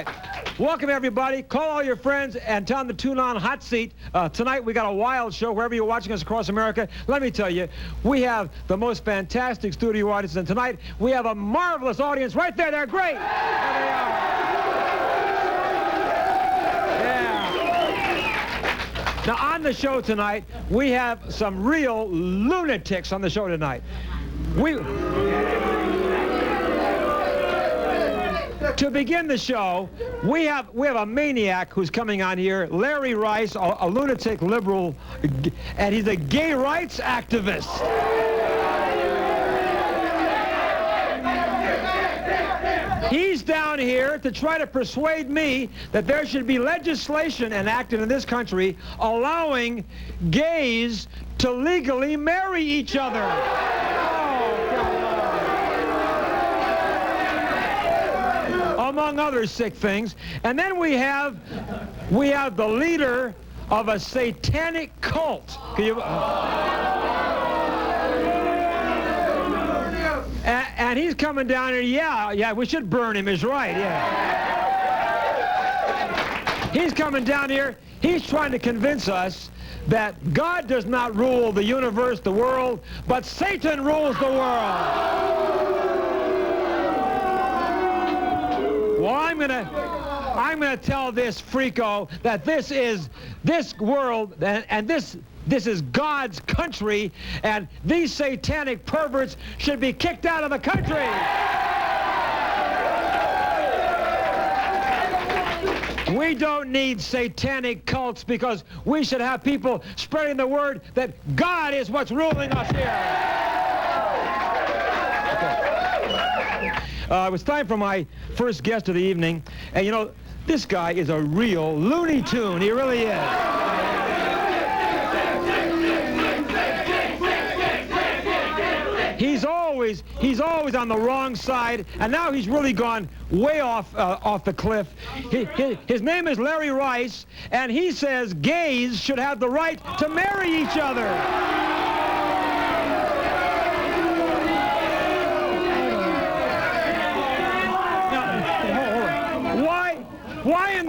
right. Welcome, everybody. Call all your friends and tell them to tune on Hot Seat. Tonight, we got a wild show wherever you're watching us across America. Let me tell you, we have the most fantastic studio audience, and tonight, we have a marvelous audience right there. They're great. There they are. Yeah. Now, on the show tonight, we have some real lunatics on the show tonight. To begin the show, we have a maniac who's coming on here, Larry Rice, a lunatic liberal, and he's a gay rights activist. He's down here to try to persuade me that there should be legislation enacted in this country allowing gays to legally marry each other. Among other sick things. And then we have the leader of a satanic cult. Can you, and he's coming down here. Yeah, we should burn him, is right, yeah. He's coming down here. He's trying to convince us that God does not rule the universe, the world, but Satan rules the world. Well, I'm gonna tell this freako that this world and this is God's country, and these satanic perverts should be kicked out of the country. We don't need satanic cults because we should have people spreading the word that God is what's ruling us here. It was time for my first guest of the evening, and you know, this guy is a real Looney Tune. He really is. He's always on the wrong side, and now he's really gone way off the cliff. His name is Larry Rice, and he says gays should have the right to marry each other.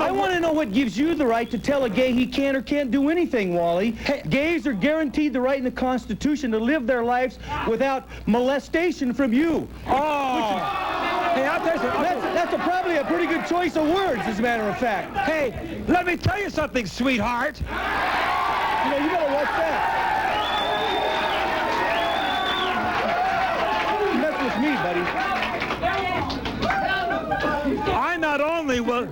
I want to know what gives you the right to tell a gay he can or can't do anything, Wally. Hey, gays are guaranteed the right in the Constitution to live their lives without molestation from you. Oh! Hey, I'll tell you something. That's probably a pretty good choice of words, as a matter of fact. Hey, let me tell you something, sweetheart. You know, you gotta watch that. Mess with me, buddy. I not only will...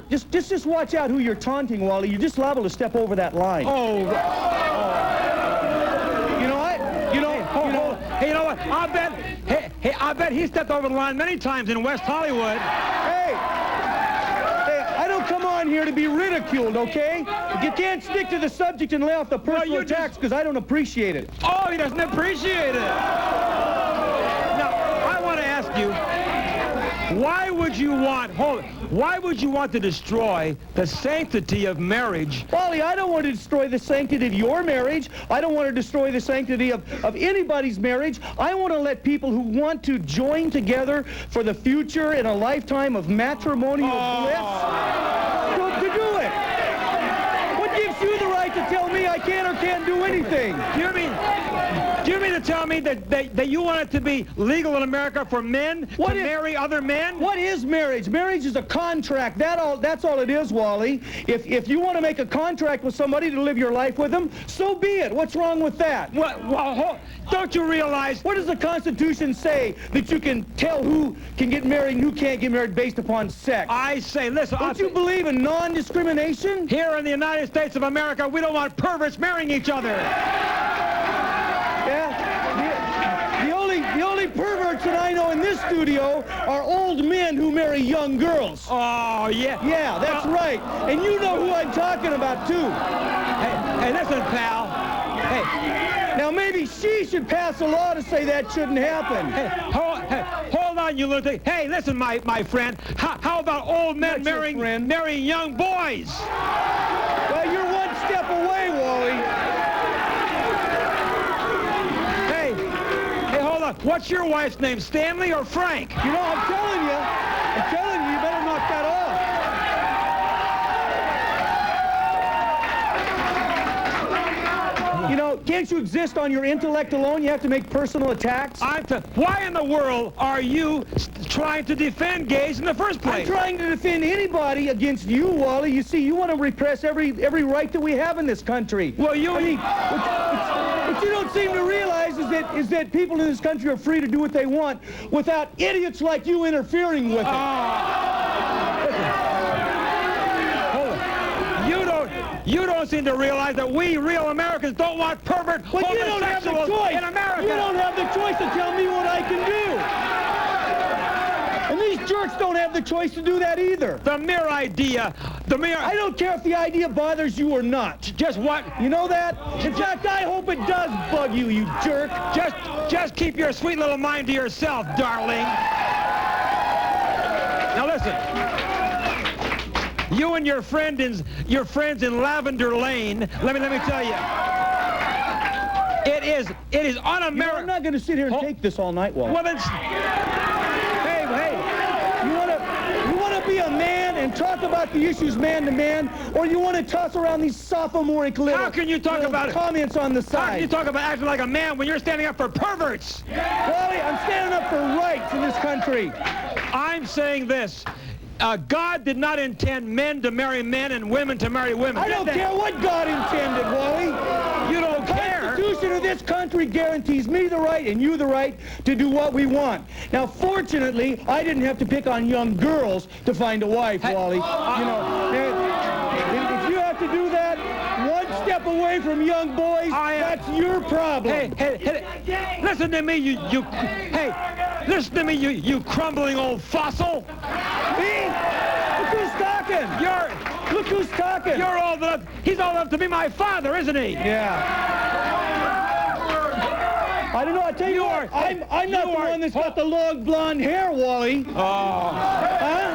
Just watch out who you're taunting, Wally. You're just liable to step over that line. Oh. You know what? Hey, you know what? I bet he stepped over the line many times in West Hollywood. Hey, I don't come on here to be ridiculed, okay? You can't stick to the subject and lay off the personal attacks because I don't appreciate it. Oh, he doesn't appreciate it. Now, I want to ask you, why would you want to destroy the sanctity of marriage? Wally, I don't want to destroy the sanctity of your marriage. I don't want to destroy the sanctity of anybody's marriage. I want to let people who want to join together for the future in a lifetime of matrimonial bliss to do it. What gives you the right to tell me I can or can't do anything? Do you mean to tell me that you want it to be legal in America for men to marry other men? What is marriage? Marriage is a contract. That's all it is, Wally. If you want to make a contract with somebody to live your life with them, so be it. What's wrong with that? Well, don't you realize... What does the Constitution say that you can tell who can get married and who can't get married based upon sex? I say, listen... Don't you believe in non-discrimination? Here in the United States of America, we don't want perverts marrying each other. Yeah, the only perverts that I know in this studio are old men who marry young girls. Oh, yeah. Yeah, that's right. And you know who I'm talking about, too. Hey, listen, pal. Hey. Now, maybe she should pass a law to say that shouldn't happen. Hey, hold on, you lunatic. Hey, listen, my friend. How about old men marrying young boys? Well, you're one step away, Wally. What's your wife's name, Stanley or Frank? You know, I'm telling you, you better knock that off. Can't you exist on your intellect alone? You have to make personal attacks? Why in the world are you trying to defend gays in the first place? I'm trying to defend anybody against you, Wally. You see, you want to repress every right that we have in this country. Well, what you don't seem to realize is that people in this country are free to do what they want without idiots like you interfering with it. You don't seem to realize that we real Americans don't want pervert homosexuals in America. You don't have the choice to tell me what I can do. And these jerks don't have the choice to do that either. The mere idea, I don't care if the idea bothers you or not. Just what? You know that? In fact, I hope it does bug you, you jerk. Just keep your sweet little mind to yourself, darling. Now listen. You and your friends in Lavender Lane, let me tell you, it is un-American. You know, I'm not going to sit here and take this all night, Walt. Well, then, hey, you want to be a man and talk about the issues man to man, or you want to toss around these sophomoric little how can you talk about comments on the side? How can you talk about acting like a man when you're standing up for perverts? Wally, I'm standing up for rights in this country. I'm saying this. God did not intend men to marry men and women to marry women. I don't care what God intended, Wally. You don't care. The Constitution of this country guarantees me the right and you the right to do what we want. Now, fortunately, I didn't have to pick on young girls to find a wife, Wally. You know, if you have to do that, one step away from young boys, that's your problem. Hey, listen to me, listen to me, you crumbling old fossil. Me? Look who's talking. Look who's talking. You're old enough. He's old enough to be my father, isn't he? Yeah. I don't know. I tell you what. I'm not the one that's got the long blonde hair, Wally. Oh. Huh?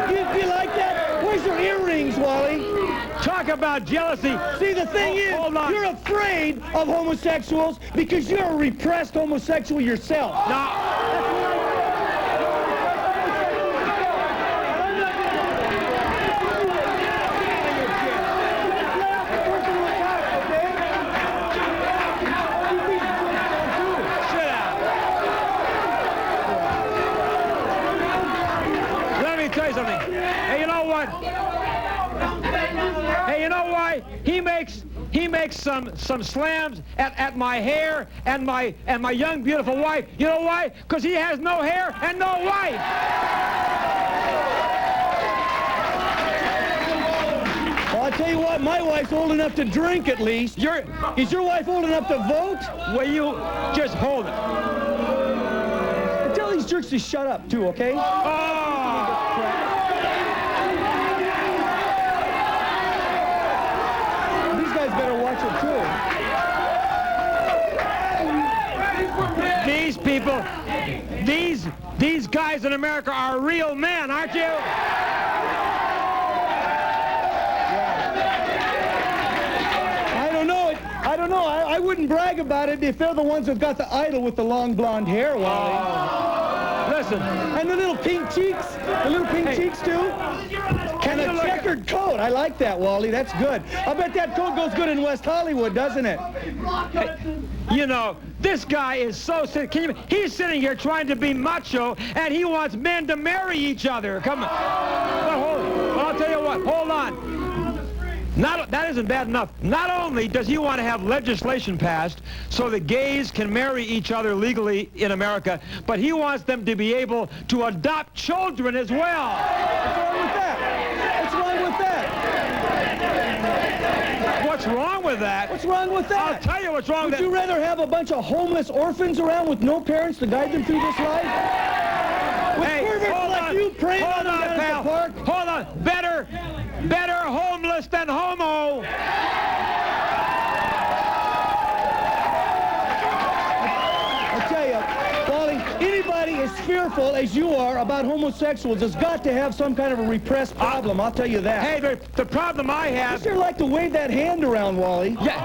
Do you like that? Where's your earrings, Wally? Talk about jealousy. See, the thing is, you're afraid of homosexuals because you're a repressed homosexual yourself. Now, tell you something. Hey, you know what? Hey, you know why? He makes some slams at my hair and my young beautiful wife. You know why? Because he has no hair and no wife. Well, I tell you what, my wife's old enough to drink at least. Is your wife old enough to vote? Well, you just hold it. And tell these jerks to shut up too, okay? Better watch it too. These people, these guys in America are real men, aren't you? I don't know. I wouldn't brag about it if they're the ones that got the idol with the long blonde hair, Wally. Listen. And the little pink cheeks. The little pink cheeks too. And a checkered coat. I like that, Wally. That's good. I bet that coat goes good in West Hollywood, doesn't it? Hey, you know, this guy is so sick. He's sitting here trying to be macho, and he wants men to marry each other. Come on. Well, I'll tell you what. Hold on. That isn't bad enough. Not only does he want to have legislation passed so the gays can marry each other legally in America, but he wants them to be able to adopt children as well. What's wrong with that? What's wrong with that? What's wrong with that? What's wrong with that? I'll tell you what's wrong with that. Would you rather have a bunch of homeless orphans around with no parents to guide them through this life? Hey, hold on. You praying hold on, pal. Park? Hold on. Better homeless than homo. I tell you, Wally, anybody as fearful as you are about homosexuals has got to have some kind of a repressed problem. I'll tell you that. Hey, the problem I have... You sure like to wave that hand around, Wally. Yeah.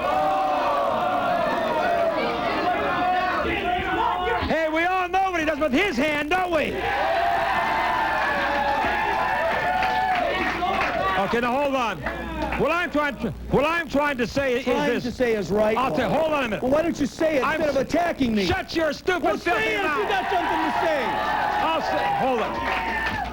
Hey, we all know what he does with his hand, don't we? Okay, now hold on. What I'm trying to say is this. To say is right. I'll say, hold on a minute. Well, why don't you say it instead of attacking me? Shut your stupid Well, filthy say it if mouth. you got something to say. I'll say, hold on.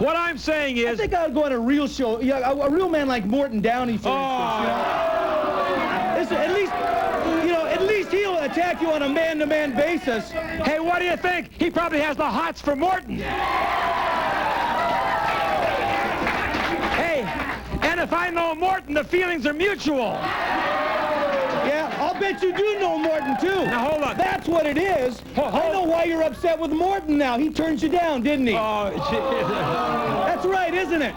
What I'm saying I is... think I'll go on a real show. Yeah, a real man like Morton Downey, for instance. You know? Listen, at least he'll attack you on a man-to-man basis. Hey, what do you think? He probably has the hots for Morton. Hey, and if I know Morton, the feelings are mutual. Yeah, I'll bet you do know Morton, too. Now, hold on. That's what it is. I know why you're upset with Morton now. He turned you down, didn't he? Oh, That's right, isn't it?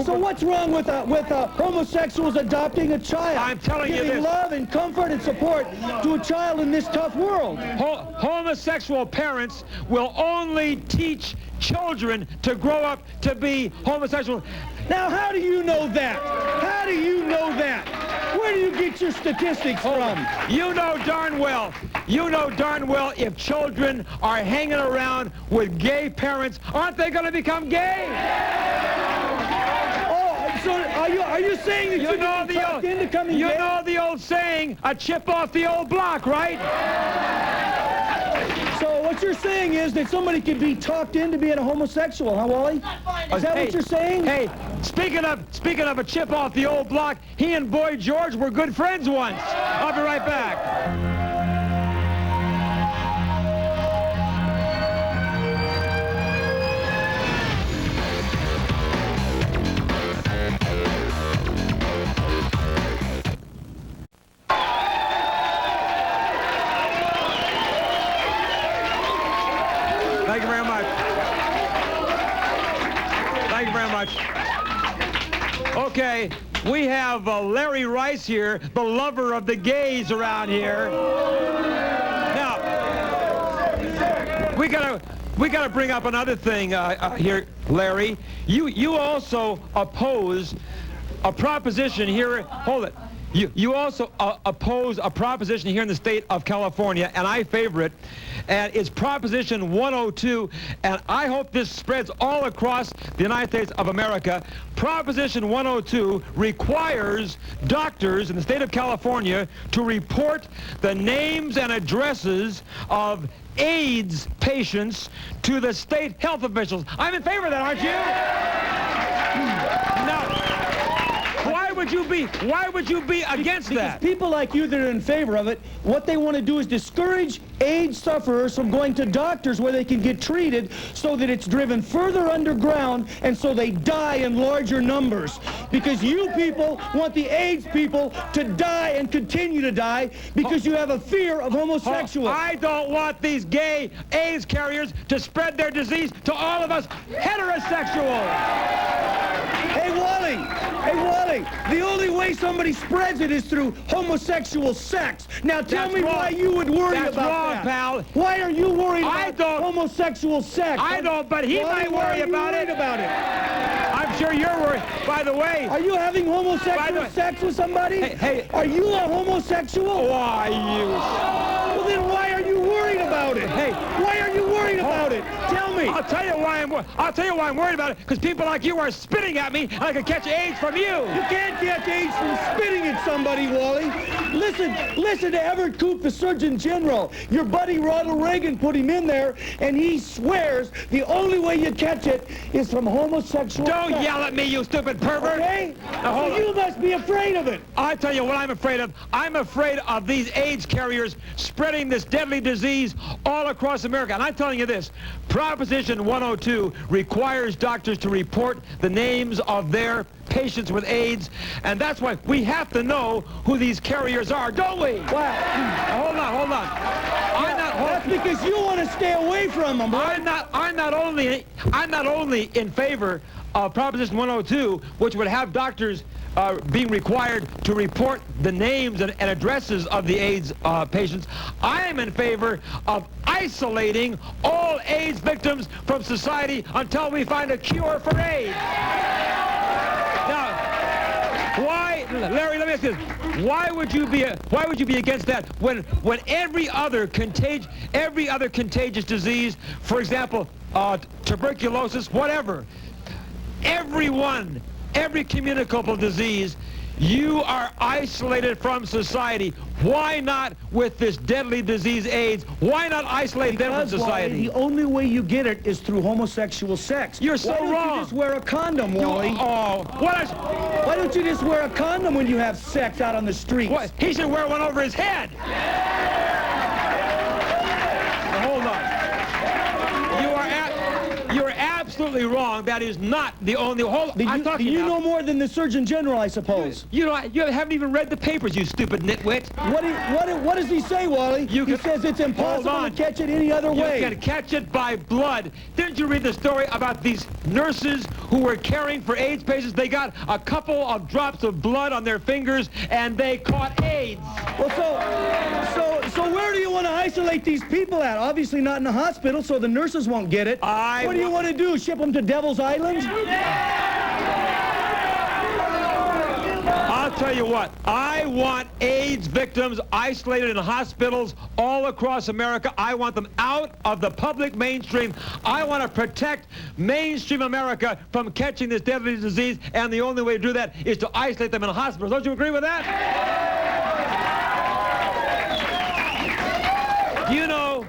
So what's wrong with homosexuals adopting a child? I'm telling you Giving this. love and comfort and support to a child in this tough world. Homosexual parents will only teach children to grow up to be homosexual. Now, how do you know that? How do you know that? Where do you get your statistics from? You know darn well if children are hanging around with gay parents, aren't they going to become gay? Oh, so are you saying that you know the old into coming You gay? know the old saying, a chip off the old block, right? So what you're saying is that somebody could be talked into being a homosexual, huh, Wally? Is that what you're saying? Hey, speaking of a chip off the old block, he and Boy George were good friends once. I'll be right back. Thank you very much. Thank you very much. Okay, we have Larry Rice here, the lover of the gays around here. Now, we gotta bring up another thing here, Larry. You also oppose a proposition here. Hold it. You also oppose a proposition here in the state of California, and I favor it, and it's Proposition 102, and I hope this spreads all across the United States of America. Proposition 102 requires doctors in the state of California to report the names and addresses of AIDS patients to the state health officials. I'm in favor of that, aren't you? Now, why would you be against that? Because people like you that are in favor of it, what they want to do is discourage AIDS sufferers from going to doctors where they can get treated so that it's driven further underground and so they die in larger numbers. Because you people want the AIDS people to die and continue to die because you have a fear of homosexuals. I don't want these gay AIDS carriers to spread their disease to all of us heterosexuals. Hey, Wally, the only way somebody spreads it is through homosexual sex. Now tell me why you would worry about that. That's wrong, pal. Why are you worried about homosexual sex? I don't, but he might worry about it. I'm sure you're worried. By the way... Are you having homosexual sex with somebody? Hey. Are you a homosexual? Why, you... Well, then why are you worried about it? Hey. Why are you worried about it? Tell me. I'll tell you why I'm worried about it, because people like you are spitting at me, and I could catch AIDS from you. You can't catch AIDS from spitting at somebody, Wally. Listen to Everett Koop, the Surgeon General. Your buddy Ronald Reagan put him in there, and he swears the only way you catch it is from homosexual Don't sex. yell at me, you stupid pervert. Okay? Now, hold So on. you must be afraid of it. I'll tell you what I'm afraid of. I'm afraid of these AIDS carriers spreading this deadly disease all across America. And I'm telling you this, Proposition 102 requires doctors to report the names of their patients with AIDS, and that's why we have to know who these carriers are, don't we? Wow. Hold on. That's because you want to stay away from them, right? I'm not only in favor of Proposition 102, which would have doctors being required to report the names and addresses of the AIDS patients. I am in favor of isolating all AIDS victims from society until we find a cure for AIDS. Now, why, Larry? Let me ask you this: why would you be against that when every other contagious disease, for example, tuberculosis, whatever, everyone every communicable disease, you are isolated from society. Why not with this deadly disease, AIDS? Why not isolate them from society? Wally, the only way you get it is through homosexual sex. You're so wrong. Why don't you just wear a condom, Wally? Why don't you just wear a condom when you have sex out on the streets? What? He should wear one over his head. Now, hold on. You're absolutely wrong. That is not the only. Do you know more than the Surgeon General, I suppose? You haven't even read the papers, you stupid nitwit. What does he say, Wally? He says it's impossible to catch it any other way. You can catch it by blood. Didn't you read the story about these nurses who were caring for AIDS patients? They got a couple of drops of blood on their fingers, and they caught AIDS. Well, so where do you want to isolate these people at? Obviously not in a hospital, so the nurses won't get it. What do you want to do, ship them to Devil's Island? I'll tell you what, I want AIDS victims isolated in hospitals all across America. I want them out of the public mainstream. I want to protect mainstream America from catching this deadly disease, and the only way to do that is to isolate them in hospitals. Don't you agree with that? You know,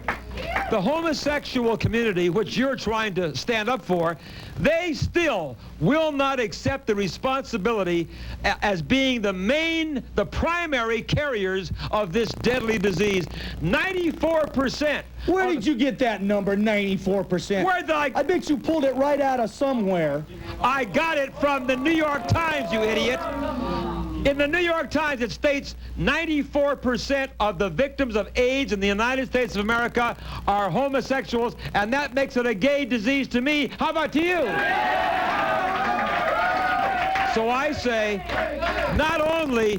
the homosexual community, which you're trying to stand up for, they still will not accept the responsibility as being the primary carriers of this deadly disease. 94%. Where did you get that number, 94%? Where did I bet you pulled it right out of somewhere. I got it from the New York Times, you idiot. In the New York Times, it states 94% of the victims of AIDS in the United States of America are homosexuals, and that makes it a gay disease to me. How about to you? So I say, not only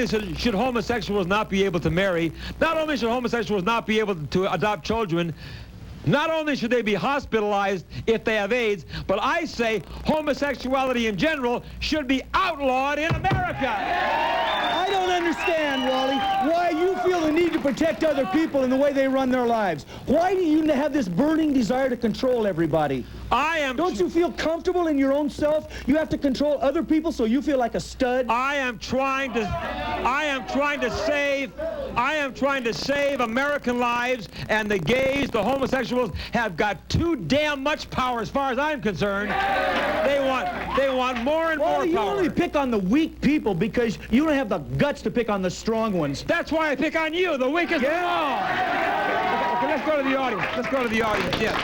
should homosexuals not be able to marry, not only should homosexuals not be able to adopt children, not only should they be hospitalized if they have AIDS, but I say homosexuality in general should be outlawed in America. I don't understand, Wally, why you feel the need to protect other people in the way they run their lives. Why do you have this burning desire to control everybody? Don't you feel comfortable in your own self? You have to control other people so you feel like a stud? I am trying to save American lives, and the gays, the homosexuals have got too damn much power as far as I'm concerned. They want more and more power. You only pick on the weak people because you don't have the guts to pick on the strong ones. That's why I pick on you, the weakest. Yeah. Okay, let's go to the audience. Let's go to the audience. Yes.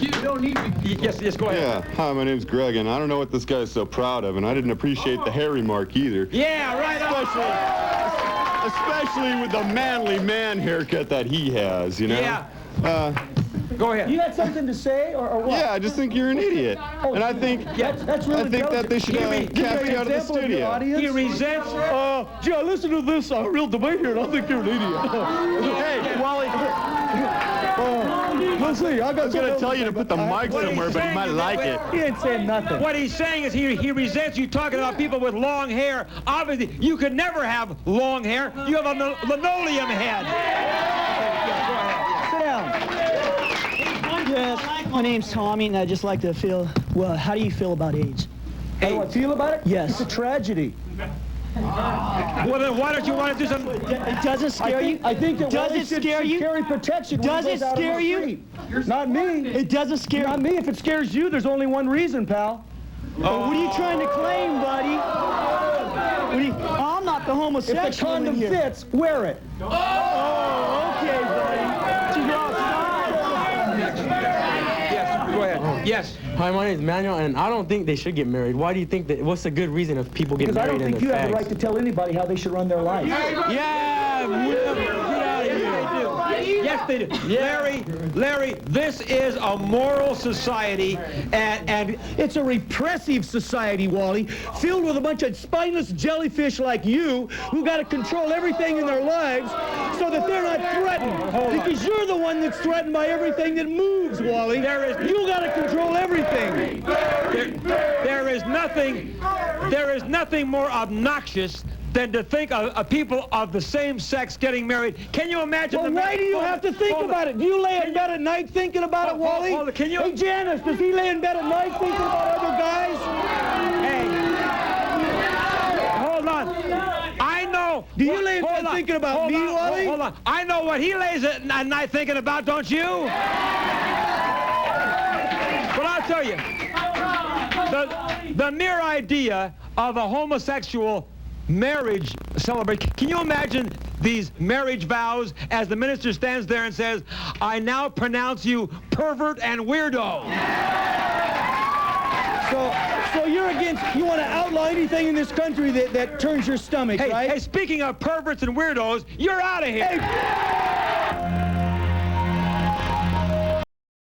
You don't need to be. Yes, go ahead. Yeah. Hi, my name's Greg, and I don't know what this guy's so proud of, and I didn't appreciate the hair remark either. Yeah, right on. Especially with the manly man haircut that he has, you know? Yeah. Go ahead. You had something to say, or what? Yeah, I just think you're an idiot. And I think that's really that they should cast you out of the studio. He resents. Gee, I listened to this real debate here, and I think you're an idiot. Hey, Wally. Let's see. I was going to tell you to put the mic somewhere, but you might like it. He ain't saying nothing. What he's saying is he resents you talking about people with long hair. Obviously, you could never have long hair. You have a linoleum head. Sit down. Yes, my name's Tommy, and I'd just like to feel, well, how do you feel about AIDS? How do I feel about it? Yes. It's a tragedy. Well, then why don't you want to do something? It doesn't scare you? I think that does it scare you? Carry protection. Does it scare you? Not me. It doesn't scare you. Not me. If it scares you, there's only one reason, pal. Oh. What are you trying to claim, buddy? I'm not the homosexual. If the condom fits, wear it. Oh, okay, buddy. You're outside. Yes, go ahead. Yes. Hi, my name is Manuel, and I don't think they should get married. Why do you think that? What's a good reason if people get married? Because I don't think you have the right to tell anybody how they should run their life. Yeah, get out of here. Yes, they do. Yeah. Larry, this is a moral society, and it's a repressive society, Wally, filled with a bunch of spineless jellyfish like you who got to control everything in their lives so that they're not threatened. Because you're the one that's threatened by everything that moves, Wally. You got to control everything. There is nothing more obnoxious than to think of people of the same sex getting married. Can you imagine? Well, why do you have to think about it? Do you lay in bed at night thinking about it, Wally? Can you? Hey, Janice, does he lay in bed at night thinking about other guys? Hey. Do you lay in bed thinking about me, Wally? Hold on. I know what he lays at night thinking about, don't you? But I'll tell you, the mere idea of a homosexual marriage celebration. Can you imagine these marriage vows as the minister stands there and says, "I now pronounce you pervert and weirdo"? So you're against, you want to outlaw anything in this country that turns your stomach, right? Hey, speaking of perverts and weirdos, you're out of here. Hey.